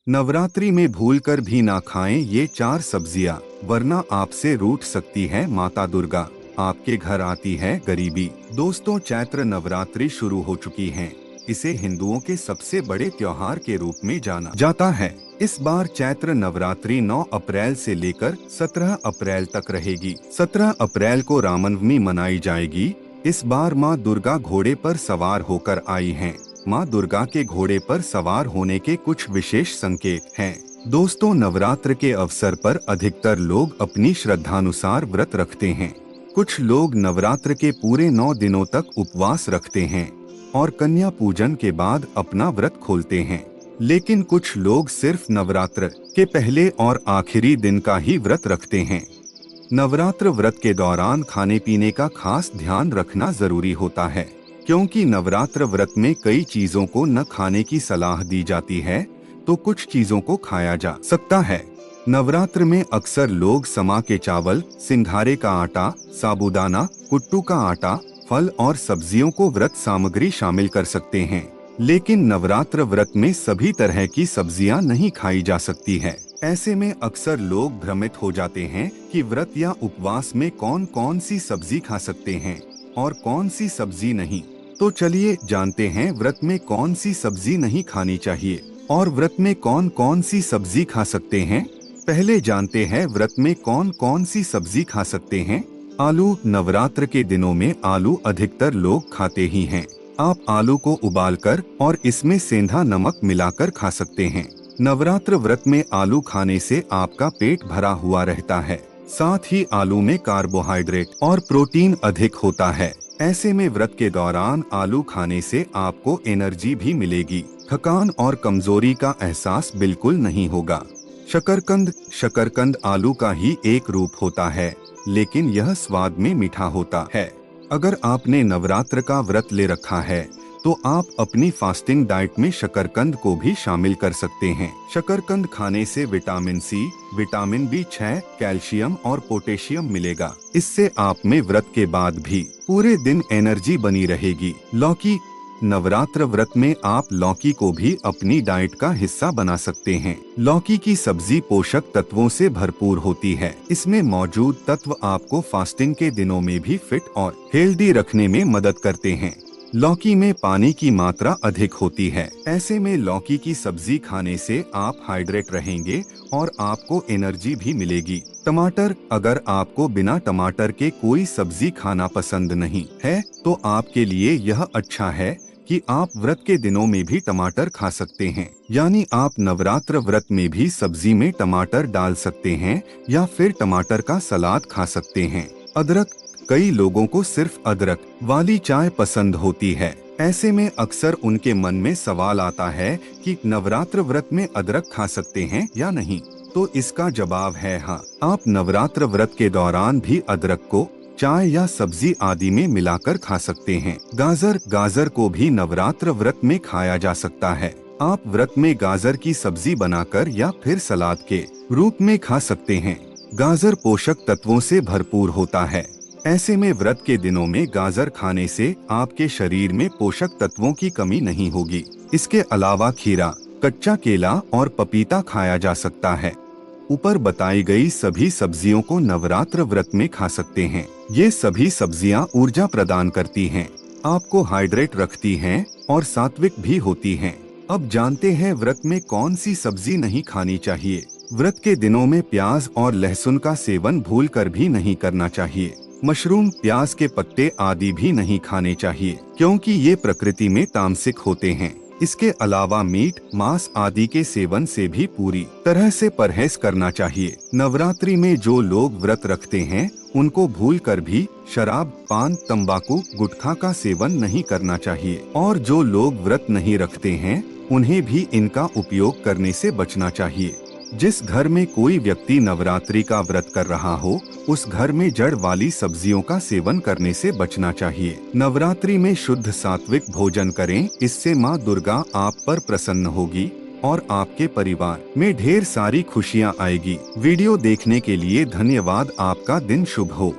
नवरात्रि में भूलकर भी ना खाएं ये 4 सब्जियां, वरना आपसे रूठ सकती है माता दुर्गा। आपके घर आती है गरीबी। दोस्तों, चैत्र नवरात्रि शुरू हो चुकी है। इसे हिंदुओं के सबसे बड़े त्योहार के रूप में जाना जाता है। इस बार चैत्र नवरात्रि 9 अप्रैल से लेकर 17 अप्रैल तक रहेगी। 17 अप्रैल को रामनवमी मनाई जाएगी। इस बार माँ दुर्गा घोड़े पर सवार होकर आई हैं। माँ दुर्गा के घोड़े पर सवार होने के कुछ विशेष संकेत हैं। दोस्तों, नवरात्र के अवसर पर अधिकतर लोग अपनी श्रद्धानुसार व्रत रखते हैं। कुछ लोग नवरात्र के पूरे 9 दिनों तक उपवास रखते हैं और कन्या पूजन के बाद अपना व्रत खोलते हैं। लेकिन कुछ लोग सिर्फ नवरात्र के पहले और आखिरी दिन का ही व्रत रखते हैं। नवरात्र व्रत के दौरान खाने पीने का खास ध्यान रखना जरूरी होता है, क्योंकि नवरात्र व्रत में कई चीजों को न खाने की सलाह दी जाती है, तो कुछ चीजों को खाया जा सकता है। नवरात्र में अक्सर लोग समा के चावल, सिंघारे का आटा, साबूदाना, कुट्टू का आटा, फल और सब्जियों को व्रत सामग्री शामिल कर सकते हैं। लेकिन नवरात्र व्रत में सभी तरह की सब्जियां नहीं खाई जा सकती है। ऐसे में अक्सर लोग भ्रमित हो जाते हैं कि व्रत या उपवास में कौन कौन सी सब्जी खा सकते हैं और कौन सी सब्जी नहीं। तो चलिए जानते हैं व्रत में कौन सी सब्जी नहीं खानी चाहिए और व्रत में कौन कौन सी सब्जी खा सकते हैं। पहले जानते हैं व्रत में कौन कौन सी सब्जी खा सकते हैं। आलू। नवरात्र के दिनों में आलू अधिकतर लोग खाते ही हैं। आप आलू को उबालकर और इसमें सेंधा नमक मिलाकर खा सकते हैं। नवरात्र व्रत में आलू खाने से आपका पेट भरा हुआ रहता है। साथ ही आलू में कार्बोहाइड्रेट और प्रोटीन अधिक होता है। ऐसे में व्रत के दौरान आलू खाने से आपको एनर्जी भी मिलेगी। थकान और कमजोरी का एहसास बिल्कुल नहीं होगा। शकरकंद। शकरकंद आलू का ही एक रूप होता है, लेकिन यह स्वाद में मीठा होता है। अगर आपने नवरात्र का व्रत ले रखा है तो आप अपनी फास्टिंग डाइट में शकरकंद को भी शामिल कर सकते हैं। शकरकंद खाने से vitamin C, vitamin B6, calcium और पोटेशियम मिलेगा। इससे आप में व्रत के बाद भी पूरे दिन एनर्जी बनी रहेगी। लौकी। नवरात्र व्रत में आप लौकी को भी अपनी डाइट का हिस्सा बना सकते हैं। लौकी की सब्जी पोषक तत्वों से भरपूर होती है। इसमें मौजूद तत्व आपको फास्टिंग के दिनों में भी फिट और हेल्दी रखने में मदद करते हैं। लौकी में पानी की मात्रा अधिक होती है। ऐसे में लौकी की सब्जी खाने से आप हाइड्रेट रहेंगे और आपको एनर्जी भी मिलेगी। टमाटर। अगर आपको बिना टमाटर के कोई सब्जी खाना पसंद नहीं है तो आपके लिए यह अच्छा है कि आप व्रत के दिनों में भी टमाटर खा सकते हैं। यानी आप नवरात्र व्रत में भी सब्जी में टमाटर डाल सकते हैं या फिर टमाटर का सलाद खा सकते हैं। अदरक। कई लोगों को सिर्फ अदरक वाली चाय पसंद होती है। ऐसे में अक्सर उनके मन में सवाल आता है कि नवरात्र व्रत में अदरक खा सकते हैं या नहीं। तो इसका जवाब है हाँ। आप नवरात्र व्रत के दौरान भी अदरक को चाय या सब्जी आदि में मिलाकर खा सकते हैं। गाजर। गाजर को भी नवरात्र व्रत में खाया जा सकता है। आप व्रत में गाजर की सब्जी बनाकर या फिर सलाद के रूप में खा सकते हैं। गाजर पोषक तत्वों से भरपूर होता है। ऐसे में व्रत के दिनों में गाजर खाने से आपके शरीर में पोषक तत्वों की कमी नहीं होगी। इसके अलावा खीरा, कच्चा केला और पपीता खाया जा सकता है। ऊपर बताई गई सभी सब्जियों को नवरात्र व्रत में खा सकते हैं। ये सभी सब्जियां ऊर्जा प्रदान करती हैं, आपको हाइड्रेट रखती हैं और सात्विक भी होती हैं। अब जानते हैं व्रत में कौन सी सब्जी नहीं खानी चाहिए। व्रत के दिनों में प्याज और लहसुन का सेवन भूलकर भी नहीं करना चाहिए। मशरूम, प्याज के पत्ते आदि भी नहीं खाने चाहिए, क्योंकि ये प्रकृति में तामसिक होते हैं। इसके अलावा मीट, मांस आदि के सेवन से भी पूरी तरह से परहेज करना चाहिए। नवरात्रि में जो लोग व्रत रखते हैं उनको भूलकर भी शराब, पान, तंबाकू, गुटखा का सेवन नहीं करना चाहिए और जो लोग व्रत नहीं रखते हैं उन्हें भी इनका उपयोग करने से बचना चाहिए। जिस घर में कोई व्यक्ति नवरात्रि का व्रत कर रहा हो उस घर में जड़ वाली सब्जियों का सेवन करने से बचना चाहिए। नवरात्रि में शुद्ध सात्विक भोजन करें, इससे माँ दुर्गा आप पर प्रसन्न होगी और आपके परिवार में ढेर सारी खुशियाँ आएगी। वीडियो देखने के लिए धन्यवाद। आपका दिन शुभ हो।